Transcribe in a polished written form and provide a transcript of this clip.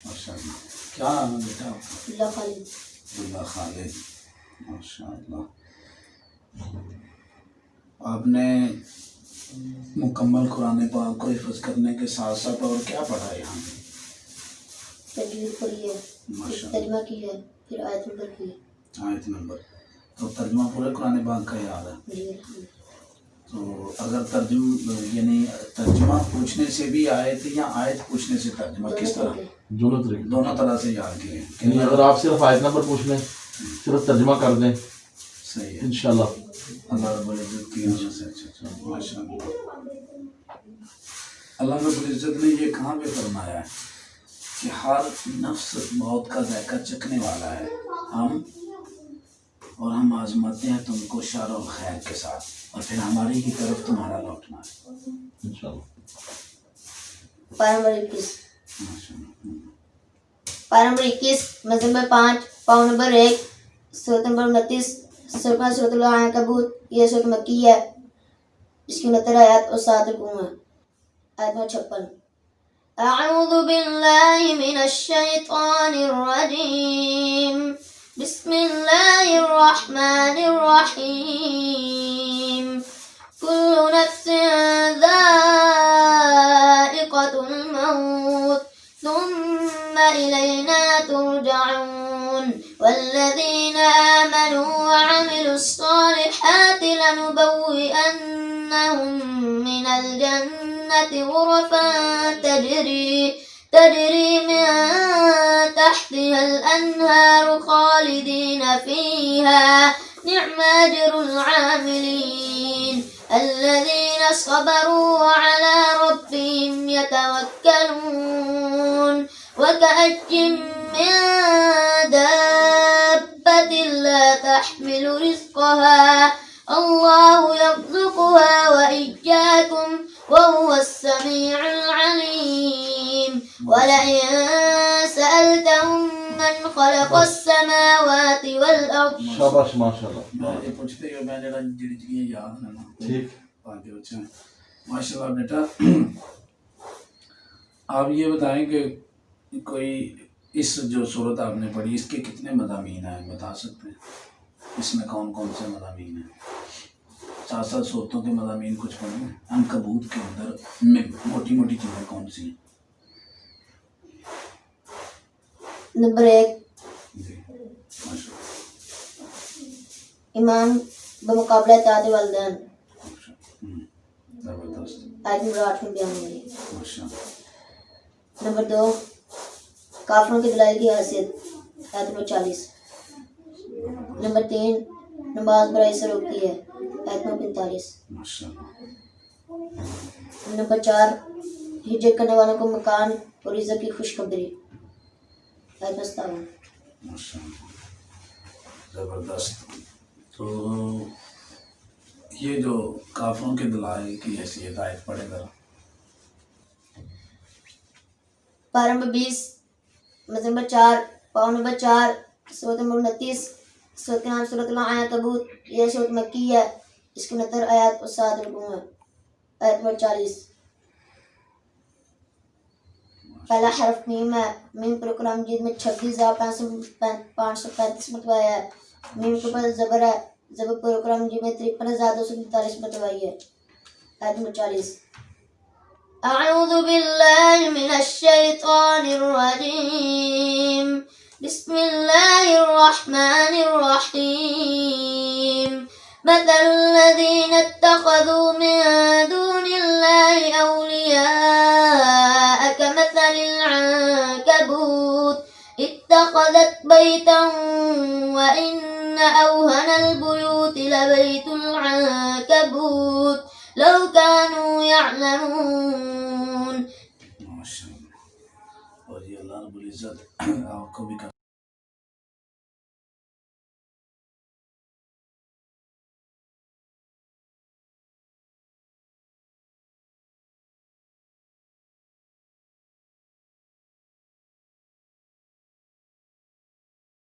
माशाअल्लाह। क्या नाम है बेटा? अब्दुल्ला खालिद। अब्दुल्ला खालिद, माशाअल्लाह। आपने मुकम्मल कुरान पाक को हिफ्ज़ करने के साथ साथ और क्या पढ़ा है यहाँ? तजवीद पढ़ी है, तर्जुमा की है, फिर आयत नंबर की है। आयत नंबर, तो तर्जुमा पूरे कुरान पाक का याद है? जी। तो अगर तर्जुमा पूछने से भी आयत या आयत पूछने से तर्जुमा, किस तरह? दोनों तरह से याद किए। अगर आप सिर्फ आयत नंबर पूछ लें, सिर्फ तर्जुमा कर दें, सही है इंशाल्लाह अल्लाह रब्बुल इज्जत की वजह से। अच्छा, माशाअल्लाह। अल्लाह रब्बुल इज्जत ने ये कहाँ पे फरमाया है कि हर नफ्स मौत का जायका चखने वाला है, हम आजमाते हैं तुमको शर और खैर के साथ, और फिर हमारी ही तरफ तुम्हारा लौटना है इंशाल्लाह। पारा नंबर 21, पारा नंबर 21, मज़हब नंबर 5, पाव नंबर 1, सूरत नंबर 29, सूरत अल-कबूत। यह सूरत मक्की है, इसकी 69 आयत और 7 रुकू हैं। आयत नंबर 56, अऊज़ु बिल्लाहि मिनश शैतानिर रजीम, बिस्मिल्लाहिर रहमानिर रहीम, कुल्लु नफ्सिन ज़ाइक़तुल मौत सुम्मा इलैना तुरजऊन, वल्लज़ीना आमनू वअमिलुस्सालिहाति लनुबव्विअन्नहुम मिनल जन्नति गुरफan तजरी मिन तहतिहल अन्हारु खालिदीना फीहा निअमा अज्रुल आमिलीन अल्लज़ीना सबरू वअला रब्बिहिम यतवक्कलून वकअय्यिम मिन दाब्बतिन ला तहमिलु रिज़्क़हा अल्लाहु यर्ज़ुक़ुहा व इय्याकुम वहुवस समीउल अलीम वलइन सअल्तहुम मन खलक़स समावाति वल अर्द। शाबाश माशाल्लाह। मैं ये पूछते हुए मैं जरा जिड़ी चीज़ें याद है ना, ठीक बाकी अच्छा माशाल्लाह। बेटा आप ये बताएं कि कोई इस जो सूरत आपने पढ़ी इसके कितने मज़ामीन हैं, बता सकते हैं? इसमें कौन कौन से मज़ामीन हैं? 7 सूरतों के मज़ामीन कुछ पढ़े हैं। अनकबूत के अंदर में मोटी मोटी चीज़ें कौन सी हैं? नंबर 1, जी माशाल्लाह। ईमान बमुकाबला इताअत वालिदैन, ज़बरदस्त, आयत नंबर 8 में बयान हुई है। माशाल्लाह। नंबर 2, काफिरों के दलाइल की हैसियत, आयत नंबर 40। नंबर 3, नमाज बुराई से रोकती है, आयत नंबर 45। माशाल्लाह। नंबर 4, हिजरत करने वालों को मकान और रिज़्क़ की खुशखबरी, आयत नंबर 57। माशाल्लाह, ज़बरदस्त। तो ये जो काफिरों के दलाइल की हैसियत आयत पढ़े ज़रा। पारा नंबर 20, मज़हब नंबर 4, पाव नंबर 4, सूरत नंबर 29, सूरत का नाम सूरत अल-कबूत। यह सूरत मक्की है, इसकी 69 आयत और 7 रुकू हैं। आयत नंबर 40, पहला हरफ मीम है। मीम पर कुरान मजीद में 26,535 मरतबा आया है। मीम के ऊपर ज़बर है, ज़बर पर कुरान मजीद में 53,243 मरतबा आई है। आयत नंबर 40, अऊज़ु बिल्लाहि मिनश शैतानिर रजीम, बिस्मिल्लाहिर रहमानिर रहीम, मसलुल्लज़ीना इत्तख़ज़ू मिन दूनिल्लाहि औलियाअ कमसलिल अन्कबूत इत्तख़ज़त बैतन व इन्न अवहनल बुयूति लबैतुल अन्कबूत लौ कानू यअलमून। माशाल्लाह। और ये अल्लाह रब्बुल इज्जत आपको भी